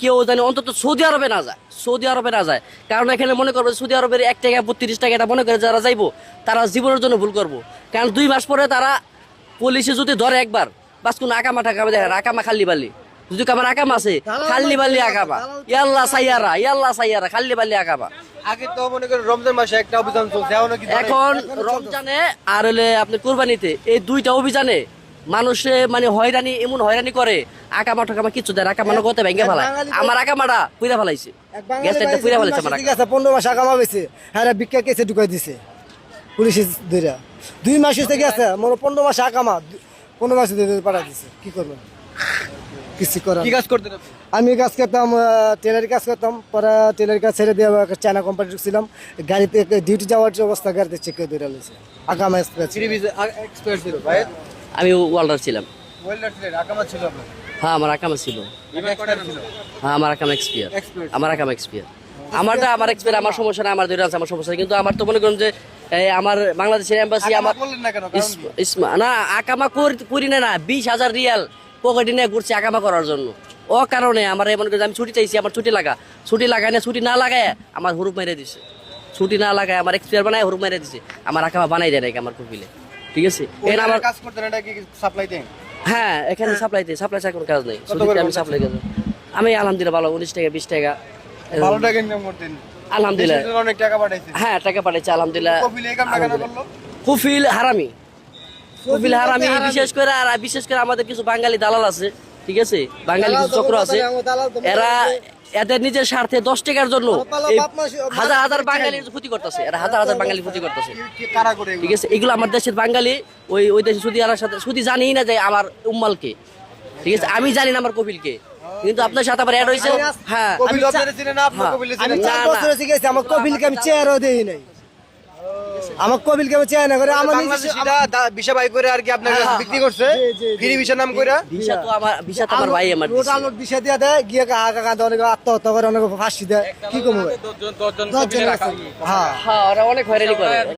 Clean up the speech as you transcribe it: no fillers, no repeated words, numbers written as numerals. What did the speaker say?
কেউ জানি অন্তত সৌদি আরবে না যায়, সৌদি আরবে না যায়। কারণ এখানে মনে করবে সৌদি আরবের 1 টাকা 32 টাকা এটা মনে করে যারা যাইবো তারা জীবনের জন্য ভুল করবো। কারণ 2 মাস পরে তারা পুলিশে যদি ধরে একবার বাস কোনো আকামা টাকামা দেখে আকামা খাল্লি বালি, যদি কামার আকামা আছে খাল্লি বালি আকামা, ইয়াল্লা সাইয়ারা খাল্লি বালি আকামা। আগে তো মনে করেন রমজান মাসে একটা অভিযান চলছে, এখন রমজানে আর হলে আপনি কুরবানিতে এই 2টা অভিযানে মানুষে মানে হয়রানি, এমন হয়রানি করে আকামা ঠাকামা কিছু দেয়, আকামানো করতে ভেঙে ফেলায়। আমার আকামাটা পুইরা ফেলাইছে, গ্যাস লাইটটা পুইরা ফেলাইছে আমার ঠিক আছে 15 মাস আকামা হয়েছে, হ্যাঁ ভিক্ষা কেসে ঢুকাই দিছে পুলিশ ধরে। 2 মাস হয়েছে গেছে, মনে 15 মাস আকামা 15 মাস ধরে পাঠা দিছে। কি করবেন? কিছু করার। কি কাজ করতেন আপনি? আমি কাজ করতাম, টেলারি কাজ করতাম। পরে টেলারি কাজ ছেড়ে দিয়ে চায়না কোম্পানি ঢুকছিলাম। গাড়িতে ডিউটি যাওয়ার যে অবস্থা, গাড়িতে চেক করে ধরে লেছে আকামা এক্সপ্রেস। এক্সপার্ট ছিল ভাই, আমি ওয়াল্ডার ছিলাম। ওয়েল্ডার ছিলেন, আকামা ছিল আপনার? হ্যাঁ আমার আকামা ছিল। এক্সপার্ট ছিল। হ্যাঁ আমার আকামা এক্সপিয়ার, Expert। আমার আকামা এক্সপিয়ার। আমার এক্সপিয়ার, আমার সমস্যা না, আমার 2টা আছে, আমার সমস্যা নেই। কিন্তু আমার তো মনে করুন যে আমার বাংলাদেশের এম্বাসি আকামা আমার করলেন না কেন? কারণ কি? না আকামা করি না 20,000 রিয়াল পকেটে নিয়ে ঘুরছি আকামা করার জন্য। ও কারণে আমার মনে করি আমি ছুটি চাইছি, আমার ছুটি লাগায় না, ছুটি না লাগায় আমার হুরুপ মেরে দিছে, ছুটি না লাগায় আমার এক্সপিয়ার বানায় হুরুপ মেরে দিছে, আমার আকামা বানাই দেয় নাকি আমার কপিলে। ঠিক আছে এখানে আমার কাজ করতেন, এটা কি সাপ্লাই দেন? হ্যাঁ এখানে সাপ্লাই ছাড়া কোনো কাজ নেই, কত করে আমি সাপ্লাই কাজ। আমি আলহামদুলিল্লাহ ভালো, 19 টাকা 20 টাকা ভালো টাকা ইনকাম করতেন? আলহামদুলিল্লাহ। দেশের জন্য অনেক টাকা পাঠাইছেন। হ্যাঁ টাকা পাঠাইছে আলহামদুলিল্লাহ। কপিল এই কামটা কেন করলো? কুফিল হারামি, কুফিল হারামি বিশেষ করে আমাদের কিছু বাঙালি দালাল আছে, ঠিক আছে, বাঙালি কিছু চক্র আছে, এরা এদের নিজের স্বার্থে 10 টাকার জন্য এই হাজার বাঙালির ক্ষতি করতেছে, এরা হাজার বাঙালি ক্ষতি করতেছে। কারা করে? ঠিক আছে এগুলো আমার দেশের বাঙালি, ওই দেশে সুদি আলার সাথে সুদি জানিই না যে আমার উম্মালকে, ঠিক আছে, আমি জানি না আমার কপিলকে, কিন্তু আপনার সাথে আবার অ্যাড হয়েছে। হ্যাঁ কপিল আপনারা চিনেন না? আপনার কপিল আমি চিনেন? 4 বছর হয়েছে গেছি, আমার কপিলকে আমি চেয়ারও দেই নাই। আমার কপিলকে আমি চেয়ার না করে আমার বাংলাদেশিরা ভিসা বাই করে আর কি আপনার কাছে বিক্রি করছে, ফ্রি ভিসা নাম কইরা। ভিসা তো আমার ভাই আমার রোড আলোর বিষয় দিয়ে দেয়, গিয়ে হাঁকা কাঁদে, অনেকে আত্মহত্যা করে, অনেকে ফাঁসি দেয়। কি কমবে? 10 জন আছে। হ্যাঁ হ্যাঁ ওরা অনেক হয়রানি করে।